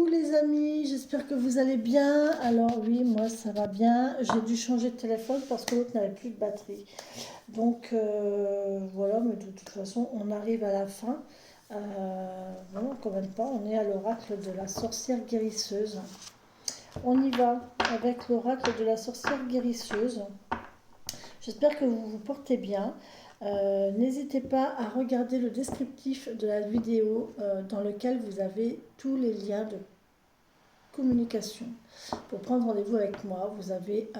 Coucou les amis, j'espère que vous allez bien. Alors oui, moi ça va bien. J'ai dû changer de téléphone parce que l'autre n'avait plus de batterie. Donc voilà, mais de toute façon on arrive à la fin. Vraiment quand même pas, on est à l'oracle de la sorcière guérisseuse. On y va avec l'oracle de la sorcière guérisseuse. J'espère que vous vous portez bien. N'hésitez pas à regarder le descriptif de la vidéo dans lequel vous avez tous les liens de communication. Pour prendre rendez-vous avec moi, vous avez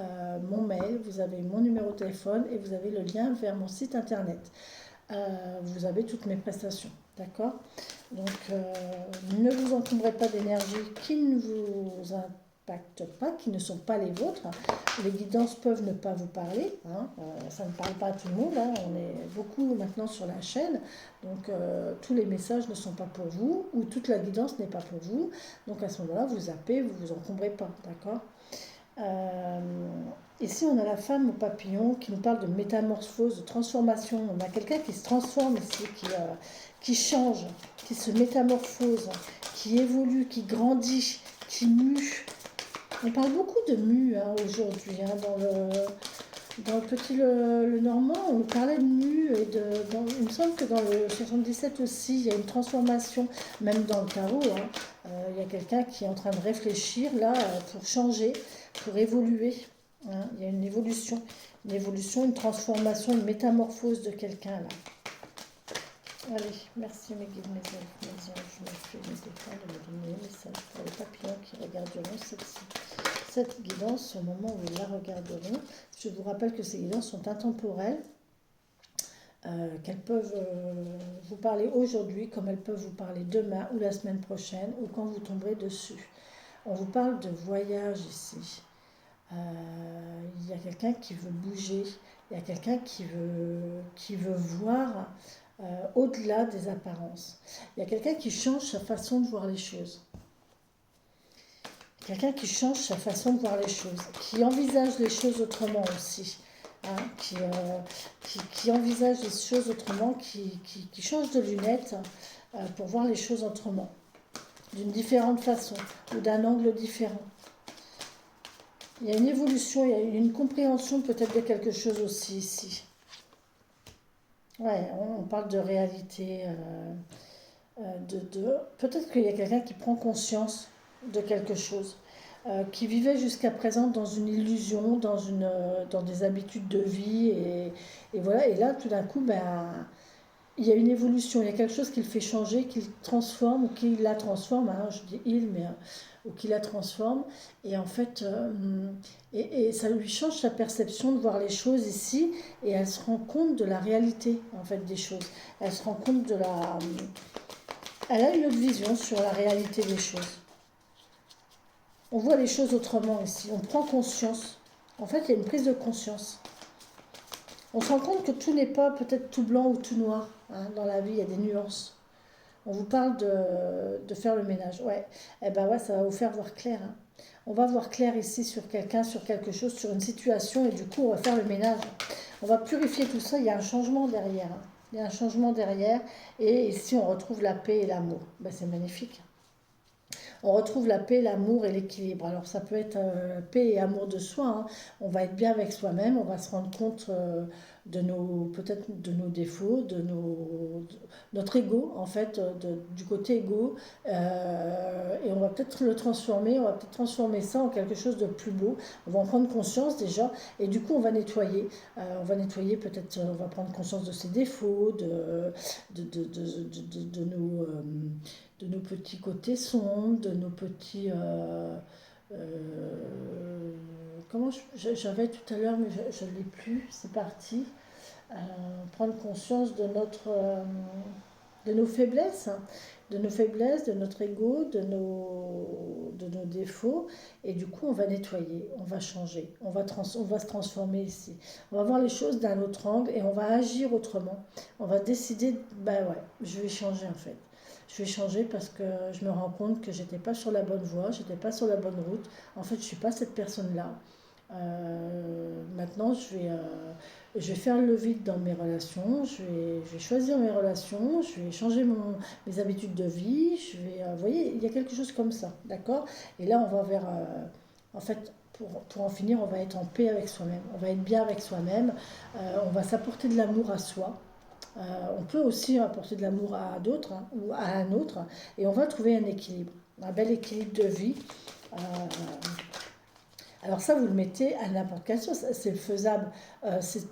mon mail, vous avez mon numéro de téléphone et vous avez le lien vers mon site internet. Vous avez toutes mes prestations, d'accord? Donc ne vous encombrez pas d'énergie qui ne vous impacte pas, qui ne sont pas les vôtres. Les guidances peuvent ne pas vous parler, hein, ça ne parle pas à tout le monde, hein, on est beaucoup maintenant sur la chaîne, donc tous les messages ne sont pas pour vous, ou toute la guidance n'est pas pour vous, donc à ce moment-là, vous zappez, vous vous encombrez pas, d'accord? Ici, on a la femme au papillon qui nous parle de métamorphose, de transformation. On a quelqu'un qui se transforme ici, qui change, qui se métamorphose, qui évolue, qui grandit, qui mue. On parle beaucoup de mue hein, aujourd'hui. Hein, dans le petit le Normand, on parlait de mue. Il me semble que dans le 77 aussi, il y a une transformation, même dans le tarot. Hein, il y a quelqu'un qui est en train de réfléchir là pour changer, pour évoluer. Hein, il y a une évolution, une transformation, une métamorphose de quelqu'un là. Allez, merci mes guides, mes elfes, mes anges, mes fées, mes défunts de me donner les messages pour les papillons qui regarderont cette guidance au moment où ils la regarderont. Je vous rappelle que ces guidances sont intemporelles, qu'elles peuvent vous parler aujourd'hui comme elles peuvent vous parler demain ou la semaine prochaine ou quand vous tomberez dessus. On vous parle de voyage ici. Il y a quelqu'un qui veut bouger, il y a quelqu'un qui veut voir au-delà des apparences. Il y a quelqu'un qui change sa façon de voir les choses. Quelqu'un qui change sa façon de voir les choses, qui envisage les choses autrement aussi, hein, qui envisage les choses autrement, qui change de lunettes pour voir les choses autrement, d'une différente façon ou d'un angle différent. Il y a une évolution, il y a une compréhension peut-être de quelque chose aussi ici. Ouais, on parle de réalité, peut-être qu'il y a quelqu'un qui prend conscience de quelque chose, qui vivait jusqu'à présent dans une illusion, dans des habitudes de vie, et voilà, et là tout d'un coup, il y a une évolution, il y a quelque chose qui le fait changer, qui le transforme, ou qui la transforme, hein, je dis il, mais ou qui la transforme, et en fait, et ça lui change sa perception de voir les choses ici, et elle se rend compte de la réalité, en fait, des choses. Elle se rend compte elle a une autre vision sur la réalité des choses. On voit les choses autrement ici, on prend conscience. En fait, il y a une prise de conscience. On se rend compte que tout n'est pas peut-être tout blanc ou tout noir. Hein, dans la vie, il y a des nuances. On vous parle de faire le ménage. Ouais, eh ben ouais, ça va vous faire voir clair. Hein. On va voir clair ici sur quelqu'un, sur quelque chose, sur une situation, et du coup, on va faire le ménage. On va purifier tout ça. Il y a un changement derrière. Hein. Il y a un changement derrière. Et ici, on retrouve la paix et l'amour. Ben, c'est magnifique. On retrouve la paix, l'amour et l'équilibre. Alors ça peut être paix et amour de soi. Hein. On va être bien avec soi-même, on va se rendre compte peut-être de nos défauts, notre ego en fait, du côté ego, et on va peut-être le transformer, on va peut-être transformer ça en quelque chose de plus beau. On va en prendre conscience déjà, et du coup on va nettoyer. Peut-être, on va prendre conscience de ses défauts, de nos petits côtés sombres, de nos petits... comment j'avais tout à l'heure, mais je ne l'ai plus, c'est parti. Prendre conscience de nos faiblesses, hein, de notre ego, de nos défauts, et du coup on va nettoyer, on va changer, on va se transformer ici. On va voir les choses d'un autre angle et on va agir autrement. On va décider, ben ouais, je vais changer en fait. Je vais changer parce que je me rends compte que j'étais pas sur la bonne voie, j'étais pas sur la bonne route. En fait, je suis pas cette personne-là. Maintenant, je vais faire le vide dans mes relations, je vais choisir mes relations, je vais changer mes habitudes de vie, vous voyez, il y a quelque chose comme ça, d'accord? Et là, on va vers, en fait, pour en finir, on va être en paix avec soi-même, on va être bien avec soi-même, on va s'apporter de l'amour à soi. On peut aussi apporter de l'amour à d'autres hein, ou à un autre, et on va trouver un équilibre, un bel équilibre de vie. Euh, alors ça, vous le mettez à n'importe quelle chose, c'est faisable, c'est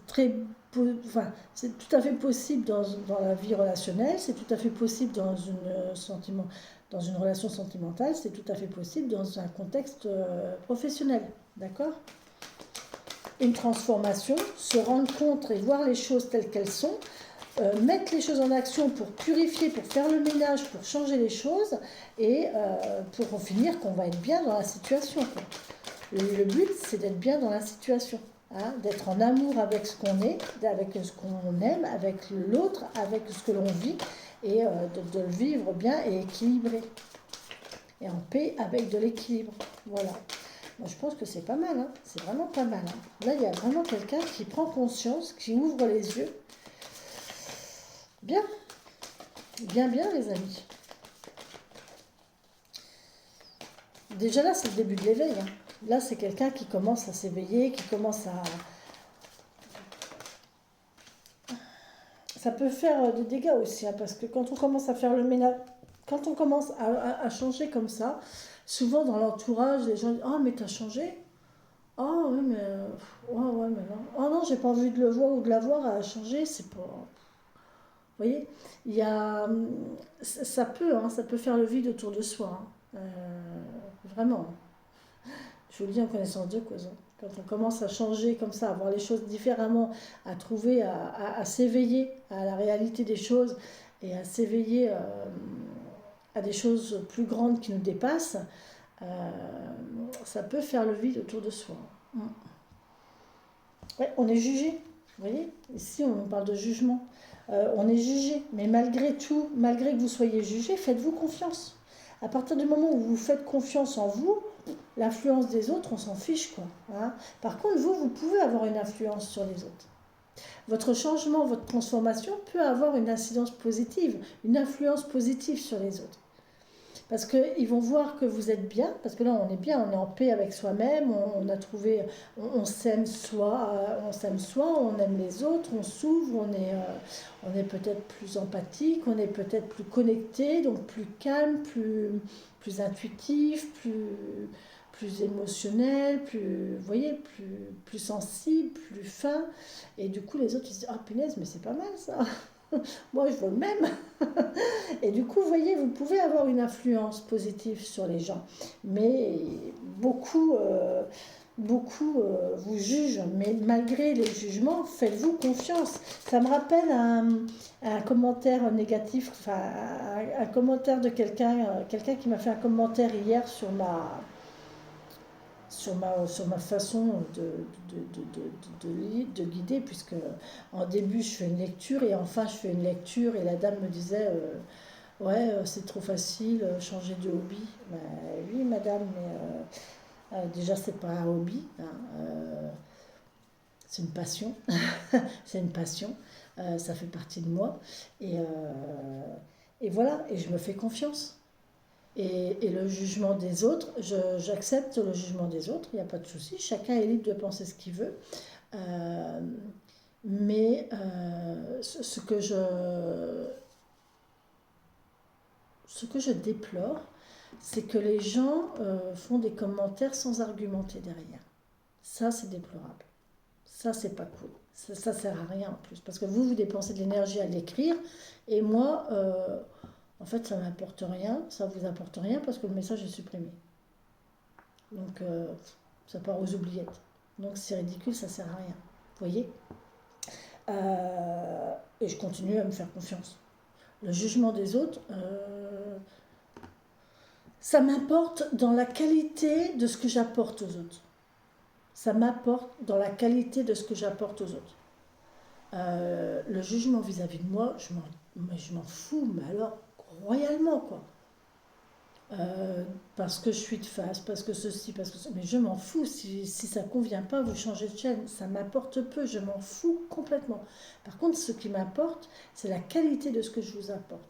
enfin, c'est tout à fait possible dans la vie relationnelle, c'est tout à fait possible dans une relation sentimentale, c'est tout à fait possible dans un contexte professionnel, d'accord? Une transformation, se rendre compte et voir les choses telles qu'elles sont, mettre les choses en action pour purifier, pour faire le ménage, pour changer les choses, et pour en finir qu'on va être bien dans la situation, quoi. Le but, c'est d'être bien dans la situation, hein, d'être en amour avec ce qu'on est, avec ce qu'on aime, avec l'autre, avec ce que l'on vit, et de le vivre bien et équilibré, et en paix avec de l'équilibre. Voilà. Moi, je pense que c'est pas mal, hein. C'est vraiment pas mal, hein. Là, il y a vraiment quelqu'un qui prend conscience, qui ouvre les yeux. Bien, bien, bien, les amis. Déjà là, c'est le début de l'éveil, hein. Là, c'est quelqu'un qui commence à s'éveiller, qui commence à... Ça peut faire des dégâts aussi, hein, parce que quand on commence à faire le ménage, quand on commence à changer comme ça, souvent dans l'entourage, les gens disent «Ah, mais t'as changé? Ah oui, mais... ouais, ouais, mais non. Oh non, j'ai pas envie de le voir ou de la voir à changer, c'est pas... » Vous voyez, il y a... Ça peut, hein, ça peut faire le vide autour de soi, hein. Vraiment. Je vous le dis en connaissance de cause, hein. Quand on commence à changer comme ça, à voir les choses différemment, à trouver, à s'éveiller à la réalité des choses et à s'éveiller à des choses plus grandes qui nous dépassent, euh, ça peut faire le vide autour de soi. Ouais, on est jugé, vous voyez, ici on parle de jugement. On est jugé, mais malgré tout, malgré que vous soyez jugé, faites-vous confiance. À partir du moment où vous faites confiance en vous, l'influence des autres, on s'en fiche, quoi, hein. Par contre, vous pouvez avoir une influence sur les autres. Votre changement, votre transformation peut avoir une incidence positive, une influence positive sur les autres. Parce qu'ils vont voir que vous êtes bien, parce que là on est bien, on est en paix avec soi-même, on a trouvé, on s'aime soi, on aime les autres, on s'ouvre, on est peut-être plus empathique, on est peut-être plus connecté, donc plus calme, plus intuitif, plus émotionnel, vous voyez, plus sensible, plus fin. Et du coup les autres ils se disent «Ah punaise, mais c'est pas mal ça, moi je veux le même.» Et du coup, vous voyez, vous pouvez avoir une influence positive sur les gens, mais beaucoup vous jugent, mais malgré les jugements, faites-vous confiance. Ça me rappelle un commentaire négatif, enfin un commentaire de quelqu'un qui m'a fait un commentaire hier sur ma façon de guider, puisque en début je fais une lecture et enfin je fais une lecture et la dame me disait ouais, c'est trop facile, changer de hobby. Ben, oui, madame, mais déjà, c'est pas un hobby, hein, c'est une passion. C'est une passion. Ça fait partie de moi. Et, et voilà, et je me fais confiance. Et le jugement des autres, j'accepte le jugement des autres, il n'y a pas de souci. Chacun est libre de penser ce qu'il veut. Euh, mais ce que je déplore, c'est que les gens font des commentaires sans argumenter derrière. Ça, c'est déplorable. Ça, c'est pas cool. Ça sert à rien en plus. Parce que vous dépensez de l'énergie à l'écrire. Et moi, en fait, ça m'apporte rien. Ça vous apporte rien parce que le message est supprimé. Donc, ça part aux oubliettes. Donc, c'est ridicule, ça sert à rien. Vous voyez. Et je continue à me faire confiance. Le jugement des autres, ça m'apporte dans la qualité de ce que j'apporte aux autres. Ça m'apporte dans la qualité de ce que j'apporte aux autres. Le jugement vis-à-vis de moi, je m'en fous, mais alors royalement, quoi. euh, parce que je suis de face, parce que ceci, parce que ça. Mais je m'en fous, si ça ne convient pas, vous changez de chaîne, ça m'apporte peu, je m'en fous complètement. Par contre, ce qui m'apporte, c'est la qualité de ce que je vous apporte.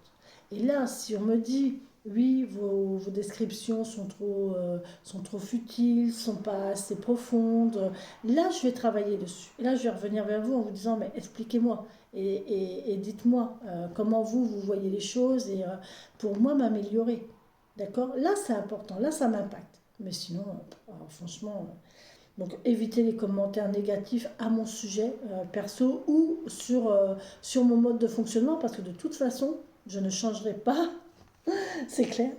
Et là, si on me dit, oui, vos descriptions sont trop futiles, sont pas assez profondes, là, je vais travailler dessus. Et là, je vais revenir vers vous en vous disant, mais expliquez-moi et dites-moi comment vous voyez les choses et pour moi m'améliorer. D'accord? Là, c'est important, là, ça m'impacte. Mais sinon, franchement, donc évitez les commentaires négatifs à mon sujet perso ou sur mon mode de fonctionnement parce que de toute façon, je ne changerai pas, c'est clair.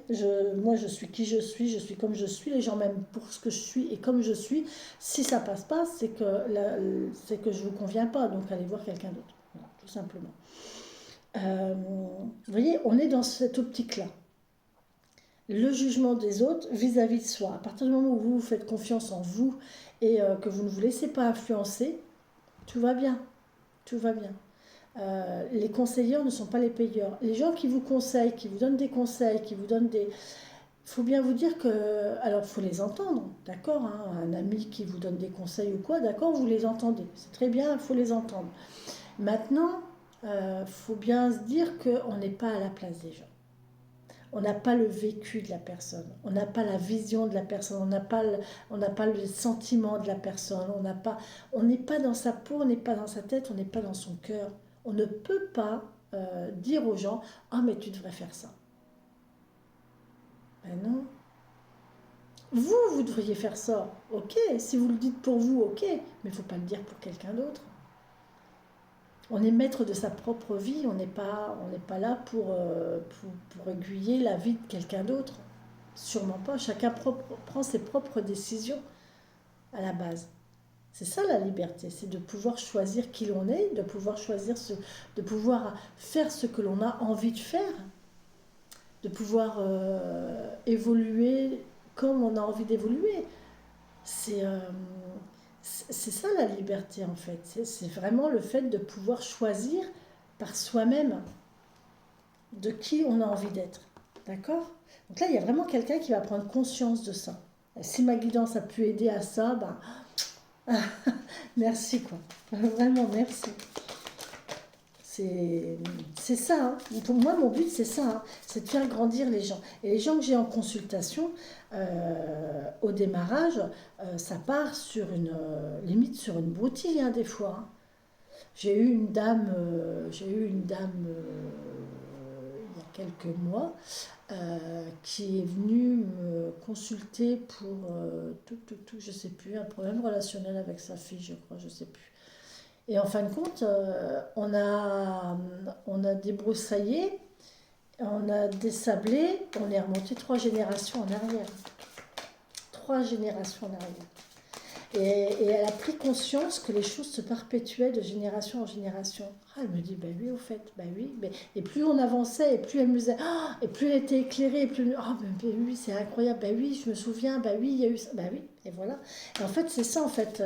Moi, je suis qui je suis comme je suis. Les gens m'aiment pour ce que je suis et comme je suis. Si ça passe pas, c'est que je vous conviens pas. Donc allez voir quelqu'un d'autre. Voilà, tout simplement. Vous voyez, on est dans cette optique-là. Le jugement des autres vis-à-vis de soi. À partir du moment où vous faites confiance en vous et que vous ne vous laissez pas influencer, tout va bien. Tout va bien. Les conseilleurs ne sont pas les payeurs. Les gens qui vous conseillent, qui vous donnent des conseils, qui vous donnent des... Il faut bien vous dire que... Alors, il faut les entendre, d'accord, hein, un ami qui vous donne des conseils ou quoi, d'accord, vous les entendez. C'est très bien, il faut les entendre. Maintenant, il faut bien se dire qu'on n'est pas à la place des gens. On n'a pas le vécu de la personne, on n'a pas la vision de la personne, on n'a pas le sentiment de la personne, on n'est pas dans sa peau, on n'est pas dans sa tête, on n'est pas dans son cœur. On ne peut pas dire aux gens ah mais tu devrais faire ça. Ben non. Vous devriez faire ça. Ok, si vous le dites pour vous, ok, mais il ne faut pas le dire pour quelqu'un d'autre. On est maître de sa propre vie, on n'est pas là pour aiguiller la vie de quelqu'un d'autre. Sûrement pas. Chacun prend ses propres décisions à la base. C'est ça la liberté, c'est de pouvoir choisir qui l'on est, de pouvoir de pouvoir faire ce que l'on a envie de faire, de pouvoir évoluer comme on a envie d'évoluer. C'est euh, c'est ça la liberté en fait. C'est vraiment le fait de pouvoir choisir par soi-même de qui on a envie d'être. D'accord? Donc là, il y a vraiment quelqu'un qui va prendre conscience de ça. Et si ma guidance a pu aider à ça, ben, merci quoi. Vraiment, merci. C'est ça. Hein. Pour moi, mon but, c'est ça. Hein. C'est de faire grandir les gens. Et les gens que j'ai en consultation, au démarrage, ça part sur limite sur une broutille, hein, des fois. Hein. J'ai eu une dame il y a quelques mois qui est venue me consulter pour je sais plus, un problème relationnel avec sa fille, je crois, je sais plus. Et en fin de compte, on a débroussaillé, on a désablé, on est remonté 3 générations en arrière. 3 générations en arrière. Et elle a pris conscience que les choses se perpétuaient de génération en génération. Ah, elle me dit, ben oui, au fait, ben oui. Et plus on avançait, et plus elle me disait, ah, et plus elle était éclairée, et plus, ah, ben oui, c'est incroyable, ben oui, je me souviens, ben oui, il y a eu ça, ben oui, et voilà. Et en fait, c'est ça, en fait,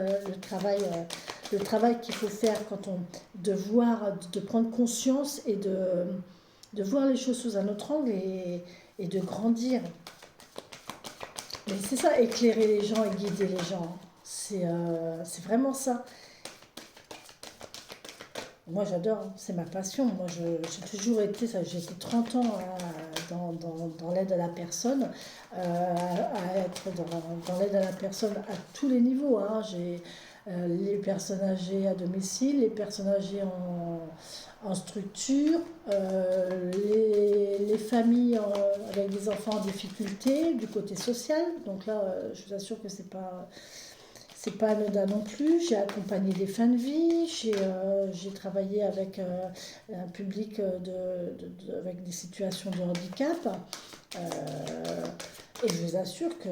le travail qu'il faut faire quand on, de prendre conscience et de voir les choses sous un autre angle et de grandir. Mais c'est ça, éclairer les gens et guider les gens. C'est vraiment ça. Moi j'adore, hein, c'est ma passion. Moi j'ai toujours été, j'ai été 30 ans dans l'aide à la personne, à être dans l'aide à la personne à tous les niveaux. Hein. J'ai les personnes âgées à domicile, les personnes âgées en structure, les familles avec des enfants en difficulté du côté social. Donc là, je vous assure que c'est pas anodin non plus. J'ai accompagné des fins de vie, j'ai travaillé avec un public avec des situations de handicap. Euh, et je vous assure que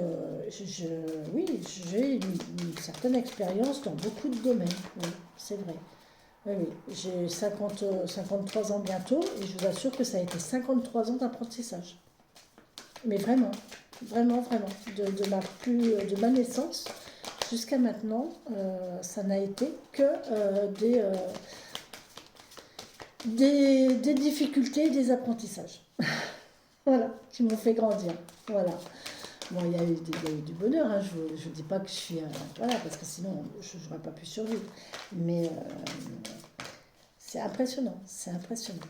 oui, j'ai une certaine expérience dans beaucoup de domaines. Oui, c'est vrai. Oui, oui. J'ai 53 ans bientôt et je vous assure que ça a été 53 ans d'apprentissage. Mais vraiment, vraiment, vraiment. De ma naissance jusqu'à maintenant, ça n'a été que des difficultés et des apprentissages. Voilà, qui m'ont fait grandir. Voilà. Bon, il y a eu du bonheur, hein. Je ne dis pas que je suis. Voilà, parce que sinon, je n'aurais pas pu survivre. Mais c'est impressionnant, c'est impressionnant.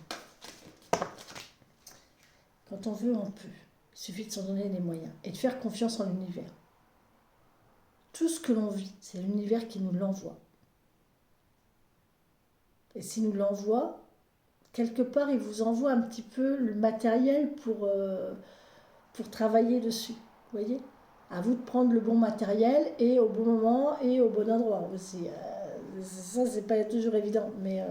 Quand on veut, on peut. Il suffit de s'en donner les moyens et de faire confiance en l'univers. Tout ce que l'on vit, c'est l'univers qui nous l'envoie. Et s'il nous l'envoie, quelque part, il vous envoie un petit peu le matériel pour travailler dessus. Vous voyez? À vous de prendre le bon matériel et au bon moment et au bon endroit aussi. Ça, c'est pas toujours évident, mais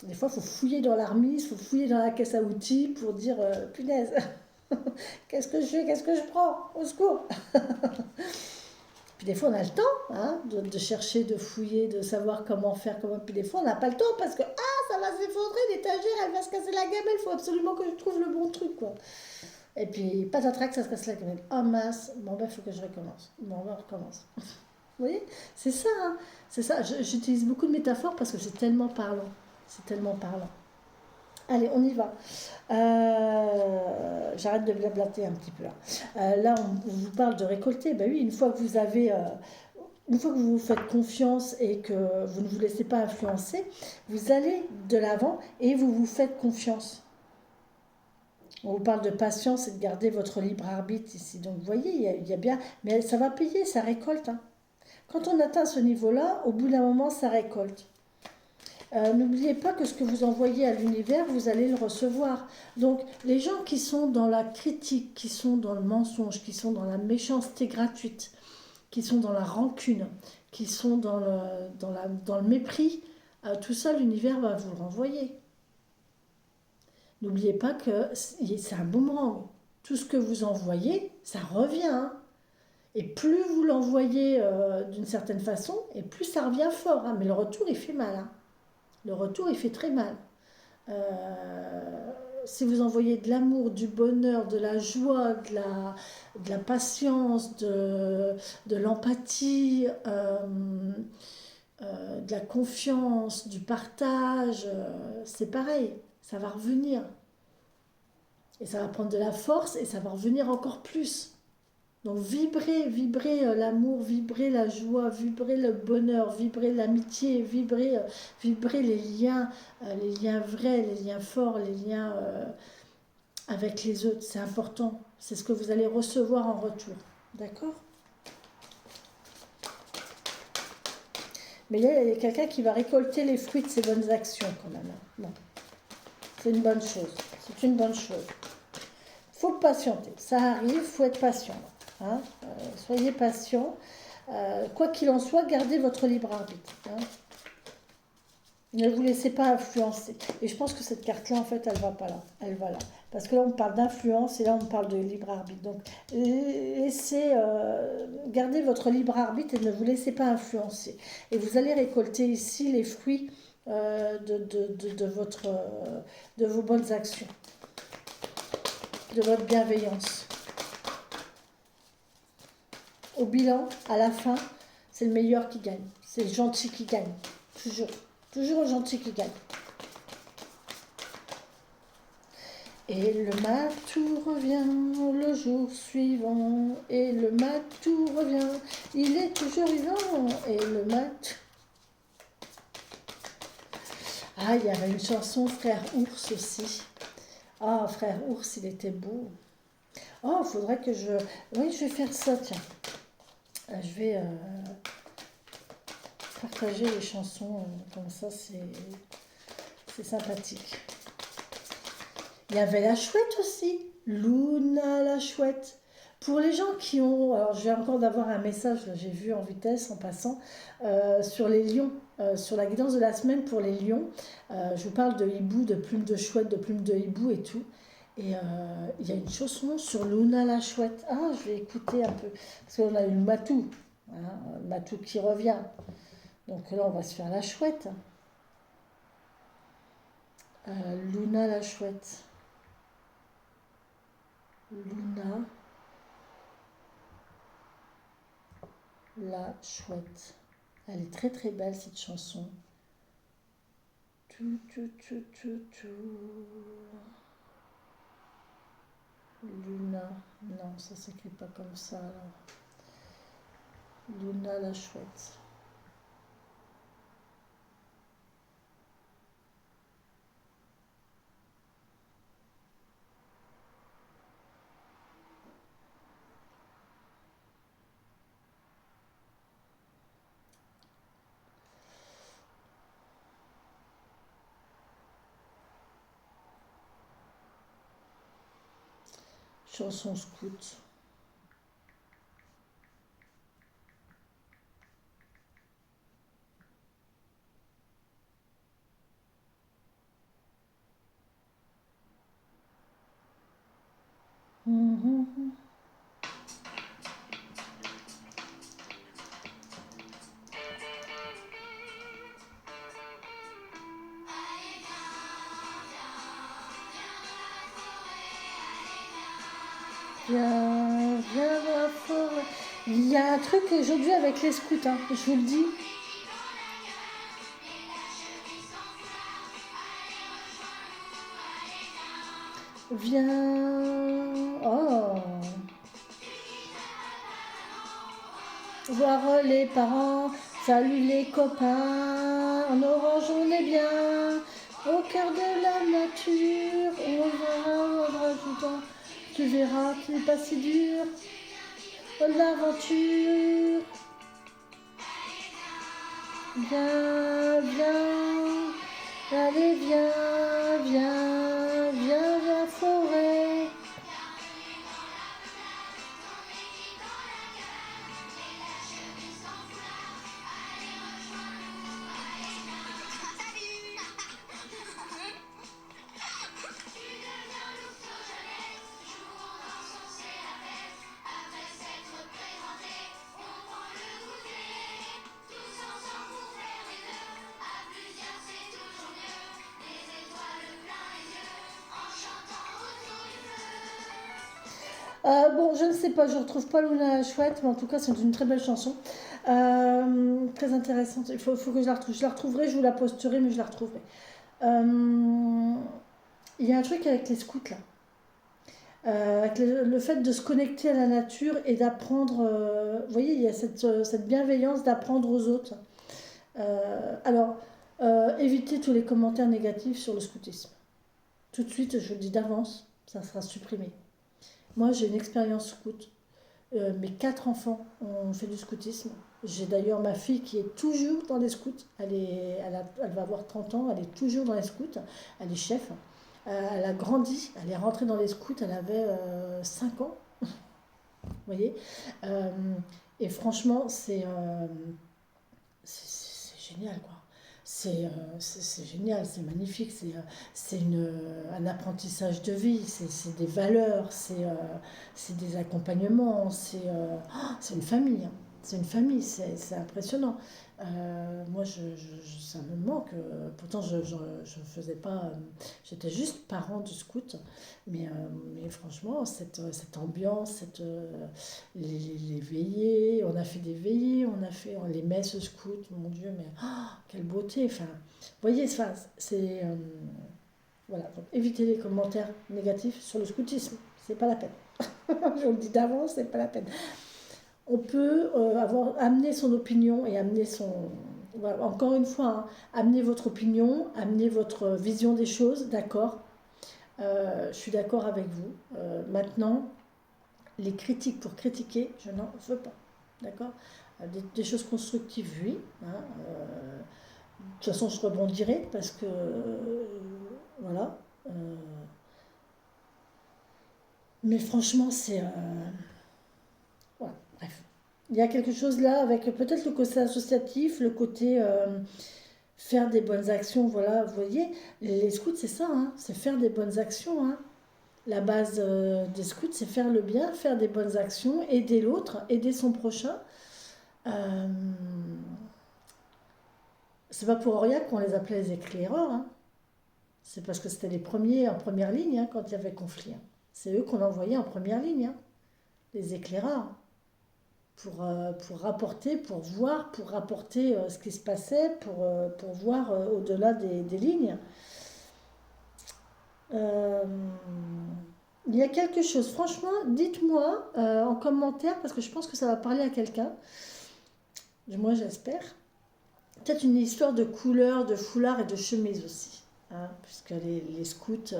des fois, il faut fouiller dans l'armise, il faut fouiller dans la caisse à outils pour dire punaise, qu'est-ce que je fais, qu'est-ce que je prends, au secours. Puis des fois, on a le temps hein, de chercher, de fouiller, de savoir comment faire, comment. Puis des fois, on n'a pas le temps parce que ça va s'effondrer, l'étagère, elle va se casser la gamelle, il faut absolument que je trouve le bon truc, quoi. Et puis, patatrac, ça se casse la gamelle. Oh mince, bon ben, il faut que je recommence. Bon ben, on recommence. Vous voyez? C'est ça, hein. C'est ça. J'utilise beaucoup de métaphores parce que c'est tellement parlant. C'est tellement parlant. Allez, on y va. J'arrête de blablater un petit peu là. Là, on vous parle de récolter. Ben oui, une fois que vous avez, une fois que vous vous faites confiance et que vous ne vous laissez pas influencer, vous allez de l'avant et vous vous faites confiance. On vous parle de patience et de garder votre libre arbitre ici. Donc, vous voyez, il y a bien, mais ça va payer, ça récolte, hein. Quand on atteint ce niveau-là, au bout d'un moment, ça récolte. N'oubliez pas que ce que vous envoyez à l'univers, vous allez le recevoir. Donc, les gens qui sont dans la critique, qui sont dans le mensonge, qui sont dans la méchanceté gratuite, qui sont dans la rancune, qui sont dans le mépris, tout ça, l'univers va vous le renvoyer. N'oubliez pas que c'est un boomerang. Tout ce que vous envoyez, ça revient, hein. Et plus vous l'envoyez d'une certaine façon, et plus ça revient fort, hein. Mais le retour, il fait mal, hein. Le retour, il fait très mal. Si vous envoyez de l'amour, du bonheur, de la joie, de la patience, de l'empathie, de la confiance, du partage, c'est pareil, ça va revenir. Et ça va prendre de la force et ça va revenir encore plus. Donc vibrez l'amour, vibrez la joie, vibrez le bonheur, vibrez l'amitié, vibrez les liens vrais, les liens forts, les liens avec les autres. C'est important. C'est ce que vous allez recevoir en retour. D'accord? Mais il y a quelqu'un qui va récolter les fruits de ses bonnes actions quand même. Bon, c'est une bonne chose. C'est une bonne chose. Faut patienter. Ça arrive, il faut être patient. Hein, soyez patient. Quoi qu'il en soit, gardez votre libre arbitre. Hein. Ne vous laissez pas influencer. Et je pense que cette carte-là, en fait, elle va pas là. Elle va là. Parce que là, on parle d'influence et là, on parle de libre arbitre. Donc, gardez votre libre arbitre et ne vous laissez pas influencer. Et vous allez récolter ici les fruits de vos bonnes actions, de votre bienveillance. Au bilan, à la fin, c'est le meilleur qui gagne. C'est le gentil qui gagne. Toujours. Toujours le gentil qui gagne. Et le matou revient le jour suivant. Et le matou revient. Il est toujours vivant. Et le matou... Ah, il y avait une chanson Frère Ours aussi. Ah, Frère Ours, il était beau. Oh, il faudrait que je... Oui, je vais faire ça, tiens. Je vais partager les chansons, comme ça, c'est sympathique. Il y avait la chouette aussi, Luna la chouette. Pour les gens qui ont... Alors, je viens encore d'avoir un message, j'ai vu en vitesse, en passant, sur les lions, sur la guidance de la semaine pour les lions. Je vous parle de hibou, de plumes de chouette, de plumes de hibou et tout. Et il y a une chanson sur Luna la chouette. Ah, je vais écouter un peu. Parce qu'on a eu le matou. Hein, le matou qui revient. Donc là, on va se faire la chouette. Luna la chouette. Luna la chouette. Elle est très très belle cette chanson. Tout, tout, tout, tout, tout. Luna. Non, ça s'écrit pas comme ça. Alors. Luna la chouette. Chanson scout. Mhm. Viens, viens dans la forêt. Il y a un truc aujourd'hui avec les scouts, hein, je vous le dis. Viens. Oh. Voir les parents, salut les copains. En orange, on est bien. Au cœur de la nature, on verra rajoutant. Tu verras qu'il n'est pas si dur. Oh, l'aventure. Viens, viens. Allez, viens, viens, viens dans la forêt. Bon, je ne sais pas, je ne retrouve pas Luna la chouette, mais en tout cas, c'est une très belle chanson. Très intéressante. Il faut que je la retrouve. Je la retrouverai, je vous la posterai, mais je la retrouverai. Euh, Il y a un truc avec les scouts là. Avec le fait de se connecter à la nature et d'apprendre. Vous voyez, il y a cette bienveillance d'apprendre aux autres. Alors, évitez tous les commentaires négatifs sur le scoutisme. Tout de suite, je vous le dis d'avance, ça sera supprimé. Moi, j'ai une expérience scout. Mes quatre enfants ont fait du scoutisme. J'ai d'ailleurs ma fille qui est toujours dans les scouts. Elle va avoir 30 ans, elle est toujours dans les scouts. Elle est chef. Elle a grandi, elle est rentrée dans les scouts, elle avait 5 ans, vous voyez. Euh, et franchement, c'est génial, quoi. C'est génial, c'est magnifique, un apprentissage de vie, c'est des valeurs, c'est des accompagnements, c'est une famille, hein. C'est une famille, c'est impressionnant. Moi, ça me manque. Pourtant, je faisais pas. J'étais juste parent du scout. Mais franchement, cette ambiance, les veillées, on a fait des veillées, les messes scouts, mon Dieu, mais quelle beauté. Enfin, vous voyez, enfin, voilà. Donc, évitez les commentaires négatifs sur le scoutisme. C'est pas la peine. Je vous le dis d'avance, c'est pas la peine. On peut amener son opinion et amener son. Voilà, encore une fois, hein, amener votre opinion, amener votre vision des choses, d'accord. Je suis d'accord avec vous. Maintenant, les critiques pour critiquer, je n'en veux pas. D'accord. Des choses constructives, oui, hein. De toute façon, je rebondirai parce que. Voilà. Mais franchement, c'est. Voilà, bref. Il y a quelque chose là avec peut-être le côté associatif, le côté faire des bonnes actions. Voilà, vous voyez, les scouts, c'est ça, hein, c'est faire des bonnes actions, hein. La base des scouts, c'est faire le bien, faire des bonnes actions, aider l'autre, aider son prochain. Euh, c'est pas pour rien qu'on les appelait les éclaireurs, hein. C'est parce que c'était les premiers en première ligne, hein, quand il y avait conflit, hein. C'est eux qu'on envoyait en première ligne, hein, les éclaireurs, pour rapporter, pour voir, pour rapporter ce qui se passait, pour voir au-delà des lignes. Euh, Il y a quelque chose, franchement, dites-moi en commentaire, parce que je pense que ça va parler à quelqu'un. Moi, j'espère. Peut-être une histoire de couleur, de foulard et de chemise aussi. Hein, puisque les scouts,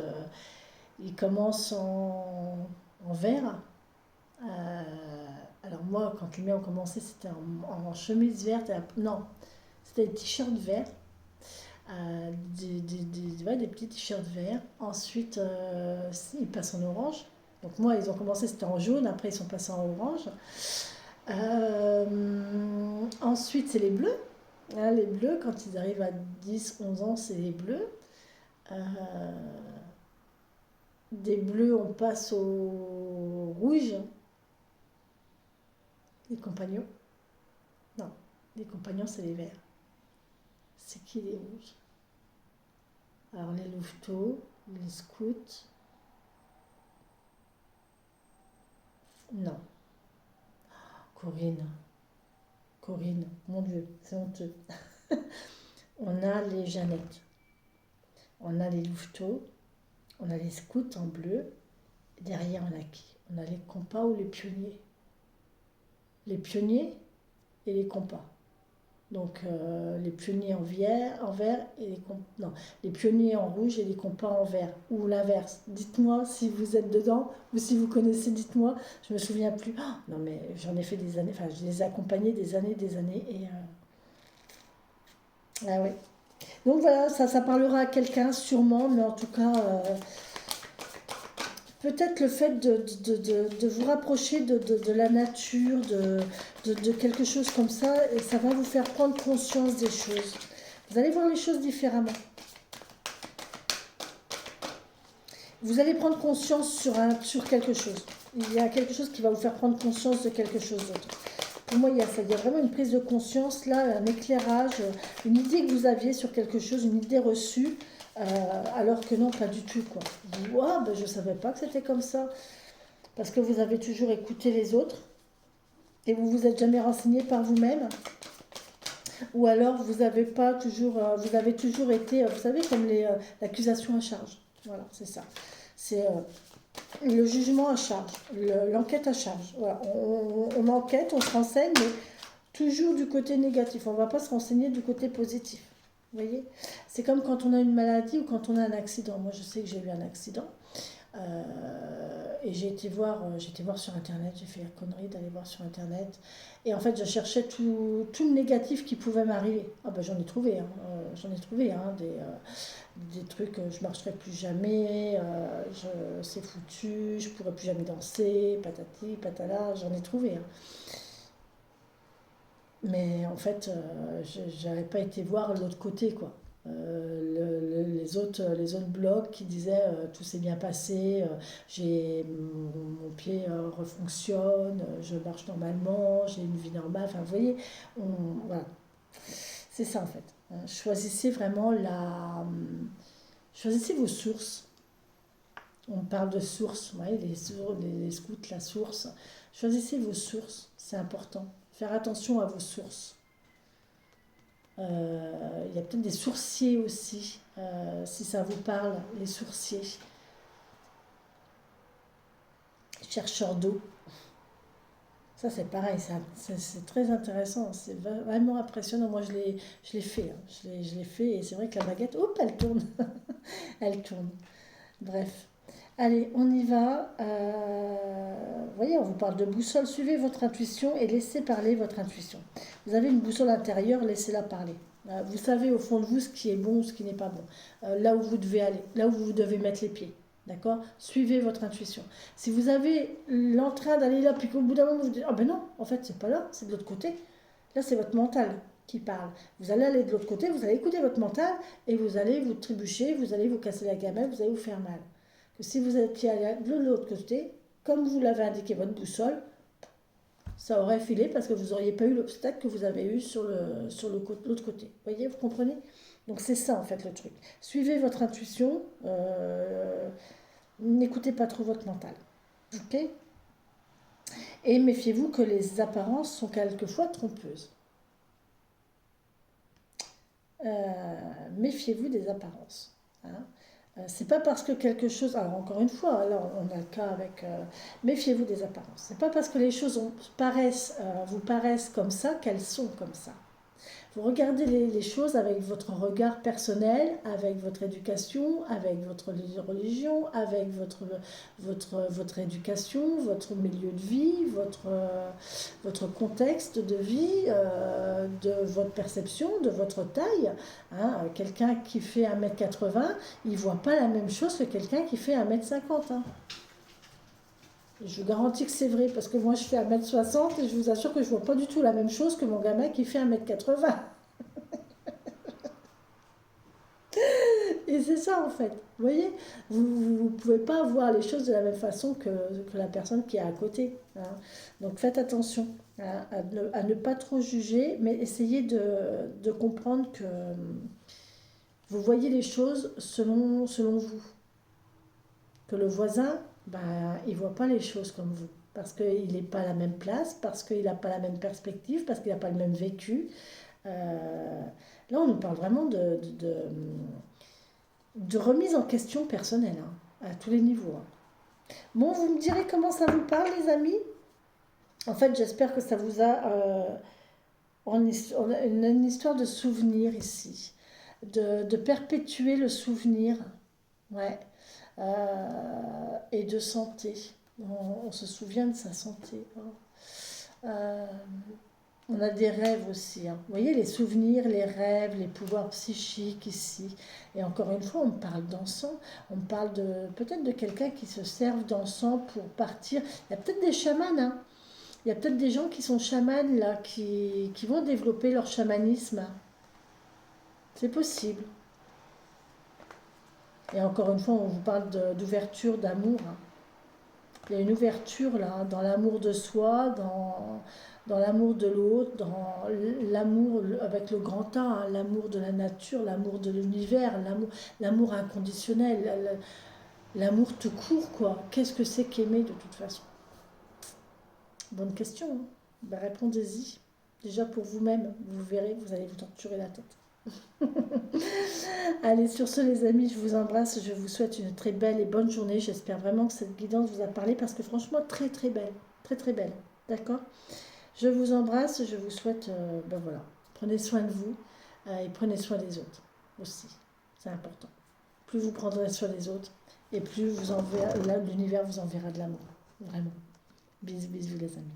ils commencent en vert. Euh, alors moi, quand les miens ont commencé, c'était en chemise verte. Non, c'était des t-shirts verts. Ouais, des petits t-shirts verts. Ensuite, ils passent en orange. Donc moi, ils ont commencé, c'était en jaune. Après, ils sont passés en orange. Ensuite, c'est les bleus. Hein, les bleus, quand ils arrivent à 10, 11 ans, c'est les bleus. Euh, des bleus, on passe au rouge. Les compagnons. Non, les compagnons, c'est les verts. C'est qui les rouges? Alors, les louveteaux, les scouts. Non, Corinne. Corinne, mon Dieu, c'est honteux. On a les Jeannettes. On a les louveteaux. On a les scouts en bleu. Derrière, on a qui? On a les compas ou les pionniers. Les pionniers et les compas. Donc les pionniers en vert et non, les pionniers en rouge et les compas en vert. Ou l'inverse. Dites-moi si vous êtes dedans ou si vous connaissez, dites-moi. Je me souviens plus. Oh, non mais j'en ai fait des années, enfin je les ai accompagnés des années et ah ouais. Donc voilà, ça parlera à quelqu'un sûrement, mais en tout cas, peut-être le fait de vous rapprocher de la nature, de quelque chose comme ça, et ça va vous faire prendre conscience des choses. Vous allez voir les choses différemment. Vous allez prendre conscience sur quelque chose. Il y a quelque chose qui va vous faire prendre conscience de quelque chose d'autre. Pour moi, il y a ça. Il y a vraiment une prise de conscience, là, un éclairage, une idée que vous aviez sur quelque chose, une idée reçue, alors que non, pas du tout, quoi. Vous, ah, ben, je ne savais pas que c'était comme ça. Parce que vous avez toujours écouté les autres et vous vous êtes jamais renseigné par vous-même. Ou alors vous avez pas toujours, vous avez toujours été, vous savez, comme l'accusation à charge. Voilà, c'est ça. C'est le jugement à charge, l'enquête à charge. Voilà. On enquête, on se renseigne, mais toujours du côté négatif. On ne va pas se renseigner du côté positif. Vous voyez? C'est comme quand on a une maladie ou quand on a un accident. Moi, je sais que j'ai eu un accident. Et j'ai été voir sur internet, j'ai fait la connerie d'aller voir sur internet. Et en fait, je cherchais tout le négatif qui pouvait m'arriver. Ah ben j'en ai trouvé, hein, j'en ai trouvé hein, des trucs, je marcherai plus jamais, c'est foutu, je pourrai plus jamais danser, patati, patala, j'en ai trouvé. Hein. Mais en fait, j'avais pas été voir l'autre côté, quoi. Les autres blogs qui disaient tout s'est bien passé, mon pied refonctionne, je marche normalement, j'ai une vie normale. Enfin, vous voyez, voilà. C'est ça en fait. Choisissez vraiment choisissez vos sources. On parle de sources, ouais, les scouts, la source. Choisissez vos sources, c'est important. Faire attention à vos sources. Il y a peut-être des sourciers aussi, si ça vous parle, les sourciers. Chercheurs d'eau. Ça, c'est pareil, c'est très intéressant, c'est vraiment impressionnant. Moi, je l'ai fait, hein. Je l'ai fait et c'est vrai que la baguette, hop, elle tourne. Elle tourne. Bref. Allez, on y va. Vous voyez, on vous parle de boussole. Suivez votre intuition et laissez parler votre intuition. Vous avez une boussole intérieure, laissez-la parler. Vous savez au fond de vous ce qui est bon ou ce qui n'est pas bon. Là où vous devez aller, là où vous devez mettre les pieds. D'accord? Suivez votre intuition. Si vous avez l'entrain d'aller là, puis qu'au bout d'un moment vous dites ah ben non, en fait c'est pas là, c'est de l'autre côté. Là c'est votre mental qui parle. Vous allez aller de l'autre côté, vous allez écouter votre mental et vous allez vous trébucher, vous allez vous casser la gamelle, vous allez vous faire mal. Que si vous étiez allé de l'autre côté, comme vous l'avez indiqué votre boussole, ça aurait filé parce que vous n'auriez pas eu l'obstacle que vous avez eu sur l'autre côté. Vous voyez, vous comprenez? Donc c'est ça en fait le truc. Suivez votre intuition, n'écoutez pas trop votre mental. Ok? Et méfiez-vous que les apparences sont quelquefois trompeuses. Méfiez-vous des apparences. Hein. C'est pas parce que quelque chose, alors encore une fois, là on a le cas avec, méfiez-vous des apparences. C'est pas parce que les choses vous paraissent comme ça qu'elles sont comme ça. Vous regardez les choses avec votre regard personnel, avec votre éducation, avec votre religion, avec votre éducation, votre milieu de vie, votre contexte de vie, de votre perception, de votre taille. Hein. Quelqu'un qui fait 1,80 m, il ne voit pas la même chose que quelqu'un qui fait 1,50 m. Hein. Je vous garantis que c'est vrai, parce que moi je fais 1,60 m et je vous assure que je ne vois pas du tout la même chose que mon gamin qui fait 1,80 m. Et c'est ça en fait. Vous voyez, vous ne pouvez pas voir les choses de la même façon que la personne qui est à côté. Hein. Donc faites attention hein, à ne pas trop juger, mais essayez de comprendre que vous voyez les choses selon vous. Que le voisin, ben, il ne voit pas les choses comme vous. Parce qu'il n'est pas à la même place, parce qu'il n'a pas la même perspective, parce qu'il n'a pas le même vécu. Là, on nous parle vraiment de remise en question personnelle, hein, à tous les niveaux. Hein. Bon, vous me direz comment ça vous parle, les amis. En fait, j'espère que ça vous a... on a une histoire de souvenir ici, de perpétuer le souvenir, ouais, et de santé. On se souvient de sa santé. Hein. On a des rêves aussi. Hein. Vous voyez, les souvenirs, les rêves, les pouvoirs psychiques ici. Et encore une fois, on parle d'encens. On parle peut-être de quelqu'un qui se serve d'encens pour partir. Il y a peut-être des chamans. Hein. Il y a peut-être des gens qui sont chamans, là, qui vont développer leur chamanisme. C'est possible. Et encore une fois, on vous parle d'ouverture, d'amour. Hein. Il y a une ouverture là, dans l'amour de soi, dans l'amour de l'autre, dans l'amour avec le grand A, hein, l'amour de la nature, l'amour de l'univers, l'amour inconditionnel, l'amour tout court, quoi. Qu'est-ce que c'est qu'aimer de toute façon? Bonne question. Hein. Ben, répondez-y. Déjà pour vous-même, vous verrez, vous allez vous torturer la tête. Allez, sur ce les amis, je vous embrasse, je vous souhaite une très belle et bonne journée. J'espère vraiment que cette guidance vous a parlé parce que franchement, très très belle, très très belle. D'accord. Je vous embrasse, je vous souhaite, ben voilà, prenez soin de vous et prenez soin des autres aussi. C'est important. Plus vous prendrez soin des autres et plus l'univers vous enverra de l'amour. Vraiment. Bisous, bisous les amis.